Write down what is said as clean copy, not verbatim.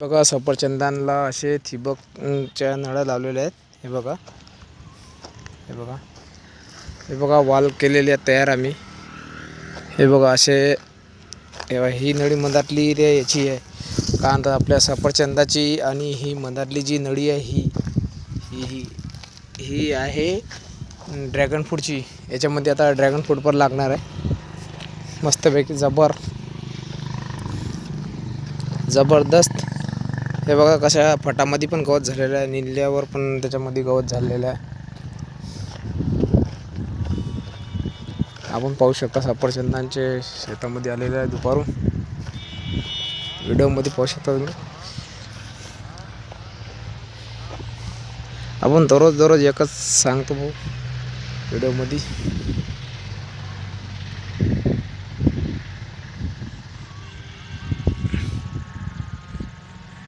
बघा सफरचंदांना असे ठिबकच्या नळ्या लावलेल्या आहेत. हे बघा, हे बघा, हे बघा वाल केलेले आहेत तयार आम्ही. हे बघा असे ही नळी मधातली रे याची आहे, कारण तर आपल्या सफरचंदाची आणि ही मधातली जी नळी आहे ही ही ही ही आहे ड्रॅगन फ्रूटची. याच्यामध्ये आता ड्रॅगन फ्रूट पण लागणार आहे मस्तपैकी जबरदस्त. हे बघा कशा फटामध्ये पण गवत झालेलं आहे, निल्यावर पण त्याच्यामध्ये गवत झालेलं आहे. आपण पाहू शकता सफरचंदांचे शेतामध्ये आलेले आहे दुपारून. व्हिडिओमध्ये पाहू शकता तुम्ही. आपण दररोज एकच सांगतो भाऊ व्हिडिओमध्ये.